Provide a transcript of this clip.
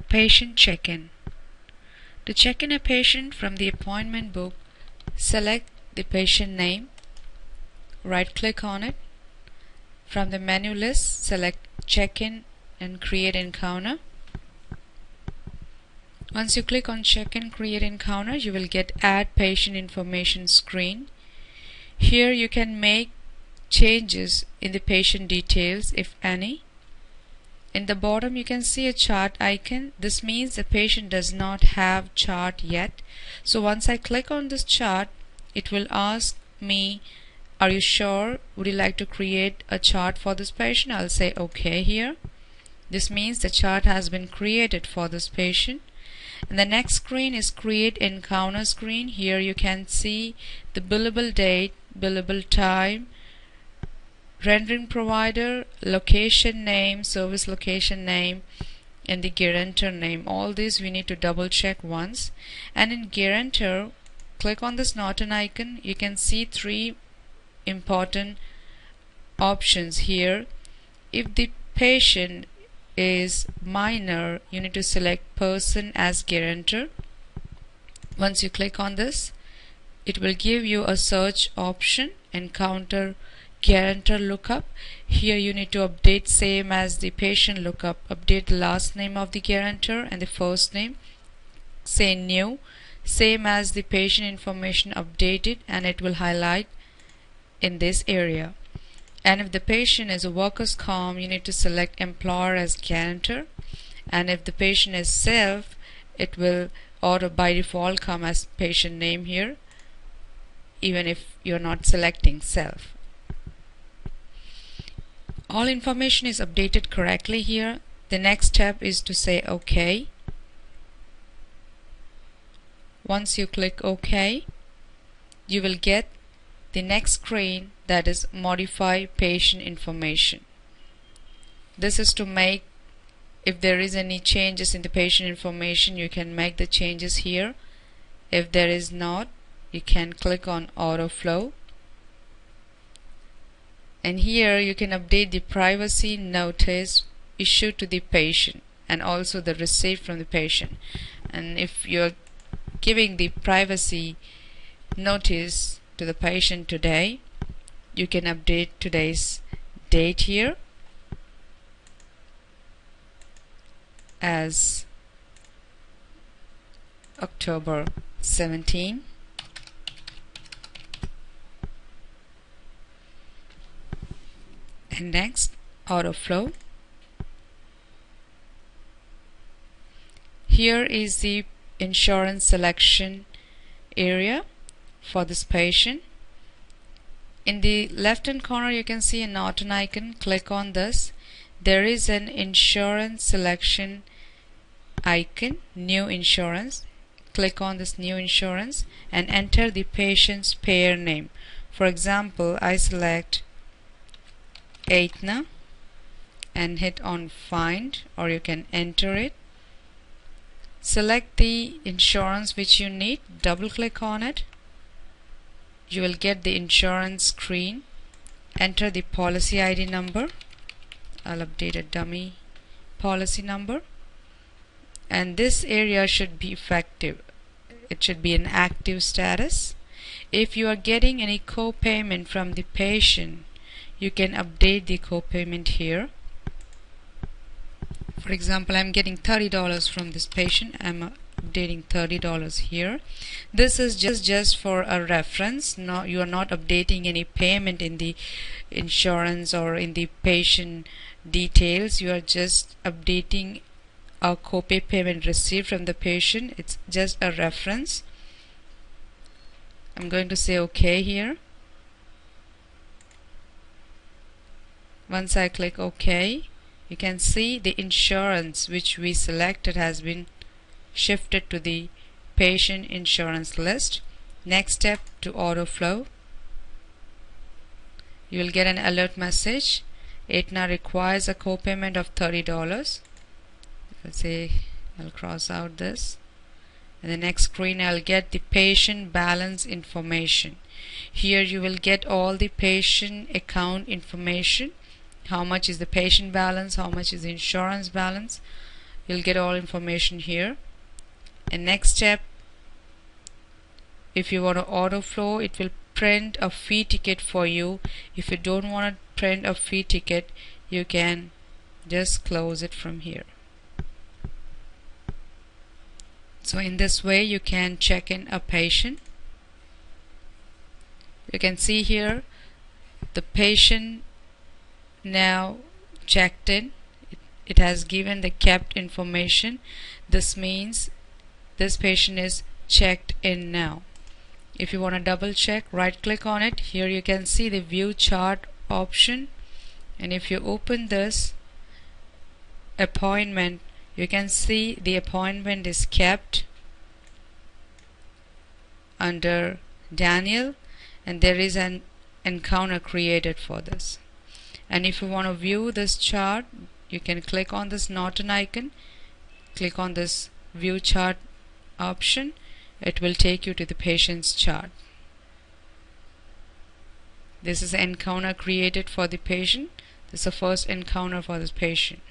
Patient check-in. To check in a patient from the appointment book, select the patient name, right-click on it. From the menu list, select Check-in and Create Encounter. Once you click on Check-in, Create Encounter, you will get Add Patient Information screen. Here you can make changes in the patient details, if any. In the bottom you can see a chart icon. This means the patient does not have chart yet. So once I click on this chart, it will ask me, are you sure? Would you like to create a chart for this patient? I'll say OK here. This means the chart has been created for this patient. And the next screen is Create Encounter screen. Here you can see the billable date, billable time, rendering provider, location name, service location name, and the guarantor name. All these we need to double check once. And in guarantor, click on this Norton icon. You can see three important options here. If the patient is minor, you need to select person as guarantor. Once you click on this, it will give you a search option, Encounter Guarantor Lookup. Here you need to update same as the patient lookup. Update the last name of the guarantor and the first name. Say new, same as the patient information updated, and it will highlight in this area. And if the patient is a workers' comp, you need to select employer as guarantor. And if the patient is self, it will auto by default come as patient name here, even if you're not selecting self. All information is updated correctly here. The next step is to say OK. Once you click OK, you will get the next screen, that is Modify Patient Information. This is to make, if there is any changes in the patient information, you can make the changes here. If there is not, you can click on Auto Flow. And here you can update the privacy notice issued to the patient and also the receipt from the patient. And if you're giving the privacy notice to the patient today, you can update today's date here as October 17. And next, Auto Flow. Here is the insurance selection area for this patient. In the left hand corner you can see a Norton icon. Click on this. There is an insurance selection icon, new insurance. Click on this new insurance and enter the patient's payer name. For example, I select Aetna and hit on Find, or you can enter it. Select the insurance which you need, double click on it. You will get the insurance screen. Enter the policy ID number. I'll update a dummy policy number. And this area should be effective. It should be an active status. If you are getting any co-payment from the patient, you can update the co-payment here. For example, I'm getting $30 from this patient. I'm updating $30 here. This is just for a reference. No, you are not updating any payment in the insurance or in the patient details. You are just updating a copay payment received from the patient. It's just a reference. I'm going to say OK here. Once I click OK, you can see the insurance which we selected has been shifted to the patient insurance list. Next step, to Auto Flow. You will get an alert message. Aetna requires a co-payment of $30. Let's say I'll cross out this. In the next screen I'll get the patient balance information. Here you will get all the patient account information. How much is the patient balance, how much is the insurance balance. you'll get all information here. And next step, if you want to auto flow, it will print a fee ticket for you. If you don't want to print a fee ticket, you can just close it from here. So in this way you can check in a patient. You can see here the patient now checked in. It has given the kept information. This means this patient is checked in now. If you want to double check, right click on it. Here you can see the view chart option, and if you open this appointment, you can see the appointment is kept under Daniel, and there is an encounter created for this. And if you want to view this chart, you can click on this Norton icon, click on this view chart option. It will take you to the patient's chart. This is an encounter created for the patient. This is the first encounter for this patient.